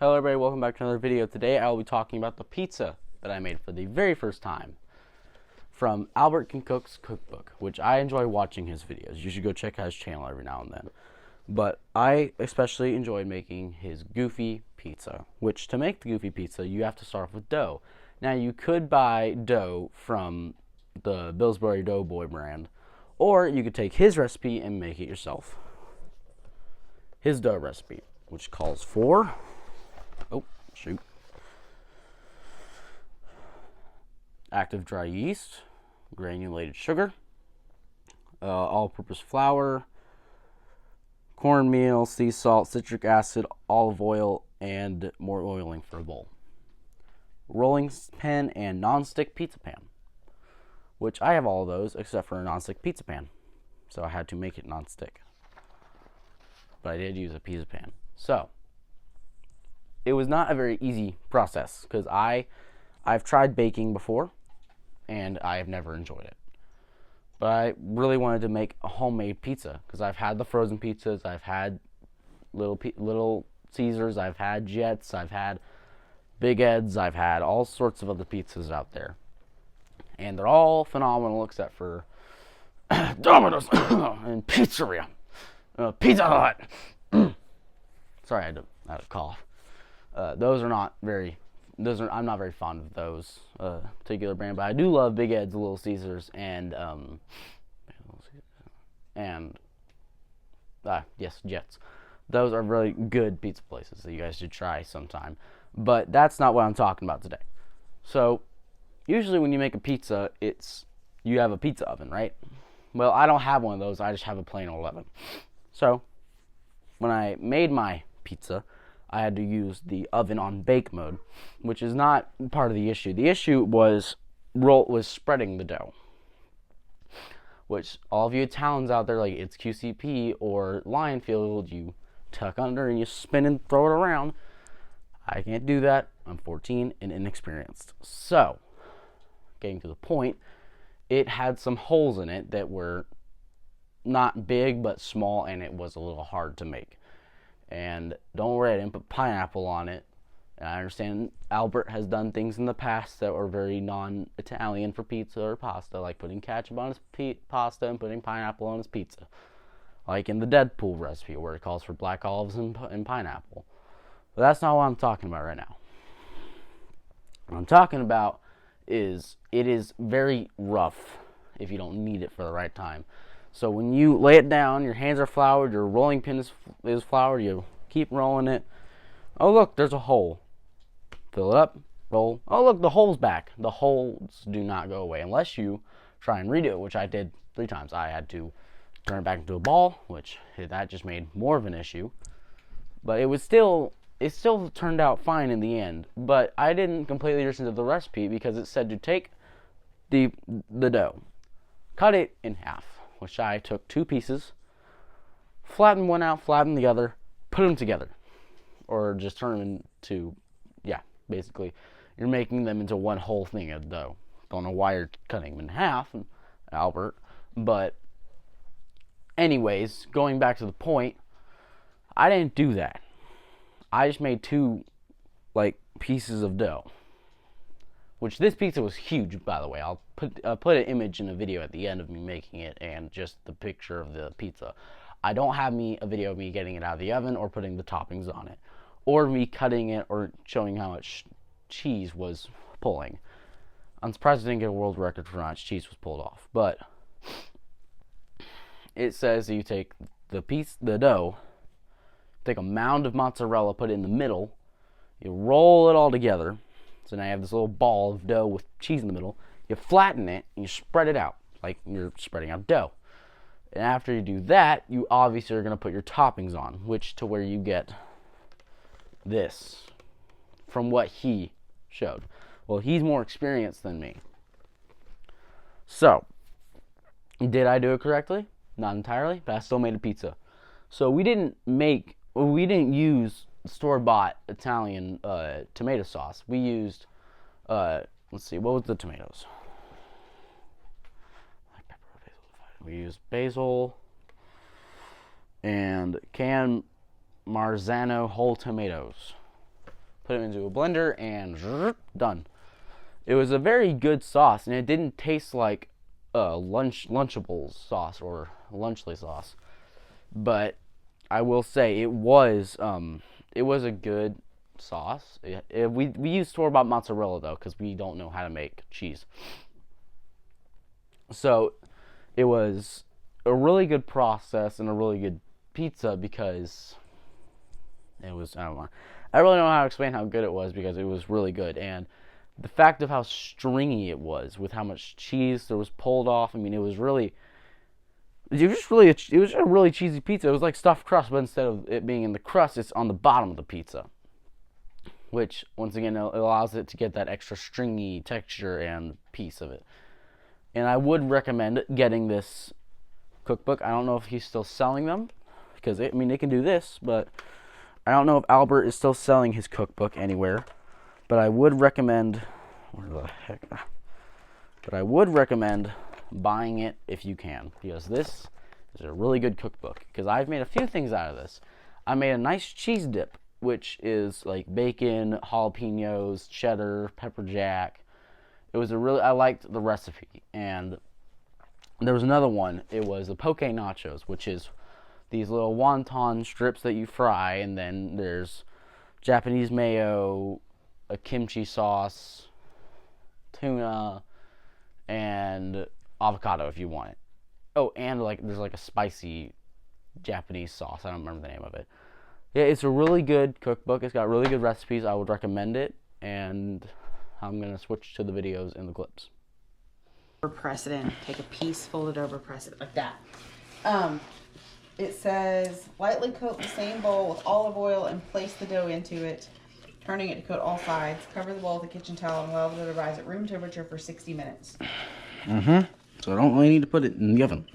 Hello everybody, welcome back to another video. Today I will be talking about the pizza that I made for the very first time from Albert Can Cook's cookbook, which I enjoy watching his videos. You should go check out his channel every now and then. But I especially enjoyed making his Goofy Pizza, which to make the Goofy Pizza, you have to start off with dough. Now you could buy dough from the Pillsbury Doughboy brand, or you could take his recipe and make it yourself. His dough recipe, which calls for active dry yeast, granulated sugar, all-purpose flour, cornmeal, sea salt, citric acid, olive oil, and more oiling for a bowl. Rolling pin and non-stick pizza pan, which I have all of those except for a non-stick pizza pan, so I had to make it non-stick. But I did use a pizza pan. So it was not a very easy process because I've tried baking before and I have never enjoyed it. But I really wanted to make a homemade pizza because I've had the frozen pizzas, I've had Little Caesars, I've had Jets, I've had Big Ed's, I've had all sorts of other pizzas out there. And they're all phenomenal except for Domino's and Pizzeria. Pizza Hut. Sorry, I had a cough. I'm not very fond of those particular brand, but I do love Big Ed's, Little Caesars, and Jets. Those are really good pizza places that you guys should try sometime. But that's not what I'm talking about today. So, usually when you make a pizza, you have a pizza oven, right? Well, I don't have one of those. I just have a plain old oven. So, when I made my pizza, I had to use the oven on bake mode, which is not part of the issue. The issue was spreading the dough, which all of you Italians out there, like it's QCP or Lionfield, you tuck under and you spin and throw it around. I can't do that. I'm 14 and inexperienced. So, getting to the point, it had some holes in it that were not big but small, and it was a little hard to make. And don't worry, I didn't put pineapple on it. And I understand Albert has done things in the past that were very non-Italian for pizza or pasta, like putting ketchup on his pasta and putting pineapple on his pizza. Like in the Deadpool recipe where it calls for black olives and pineapple. But that's not what I'm talking about right now. What I'm talking about is it is very rough if you don't knead it for the right time. So when you lay it down, your hands are floured, your rolling pin is floured, you keep rolling it. Oh look, there's a hole. Fill it up, roll. Oh look, the hole's back. The holes do not go away unless you try and redo it, which I did 3 times. I had to turn it back into a ball, which that just made more of an issue. But it still turned out fine in the end. But I didn't completely listen to the recipe because it said to take the dough, cut it in half, which I took 2 pieces, flatten one out, flatten the other, put them together. Or just turn them into, basically, you're making them into one whole thing of dough. Don't know why you're cutting them in half, Albert. But, anyways, going back to the point, I didn't do that. I just made 2, pieces of dough. Which this pizza was huge, by the way. I'll put an image in a video at the end of me making it and just the picture of the pizza. I don't have a video of me getting it out of the oven or putting the toppings on it, or me cutting it or showing how much cheese was pulling. I'm surprised I didn't get a world record for how much cheese was pulled off. But it says you take the dough, take a mound of mozzarella, put it in the middle, you roll it all together. So now you have this little ball of dough with cheese in the middle. You flatten it and you spread it out like you're spreading out dough. And after you do that, you obviously are going to put your toppings on, which to where you get this from what he showed. Well, he's more experienced than me. So, did I do it correctly? Not entirely, but I still made a pizza. So we didn't use store-bought Italian tomato sauce. We used, let's see, what was the tomatoes? We used basil and canned Marzano whole tomatoes. put it into a blender, and done. It was a very good sauce, and it didn't taste like Lunchables sauce or Lunchly sauce. But I will say it was a good sauce. We use store-bought mozzarella though, because we don't know how to make cheese. So it was a really good process and a really good pizza because it was, I don't know. I really don't know how to explain how good it was because it was really good. And the fact of how stringy it was with how much cheese there was pulled off. I mean, it was a really cheesy pizza. It was like stuffed crust, but instead of it being in the crust, it's on the bottom of the pizza. Which, once again, it allows it to get that extra stringy texture and piece of it. And I would recommend getting this cookbook. I don't know if he's still selling them, because they can do this, but I don't know if Albert is still selling his cookbook anywhere. But I would recommend, buying it if you can, because this is a really good cookbook. Because I've made a few things out of this. I made a nice cheese dip, which is like bacon, jalapenos, cheddar, pepper jack. I liked the recipe. And there was another one. It was the poke nachos, which is these little wonton strips that you fry, and then there's Japanese mayo, a kimchi sauce, tuna, and avocado if you want it. Oh, and there's a spicy Japanese sauce. I don't remember the name of it. Yeah, it's a really good cookbook. It's got really good recipes. I would recommend it, and I'm going to switch to the videos and the clips. Press it in. Take a piece, fold it over, press it like that. It says, lightly coat the same bowl with olive oil and place the dough into it, turning it to coat all sides. Cover the bowl with a kitchen towel and allow the dough to rise at room temperature for 60 minutes. So I don't really need to put it in the oven.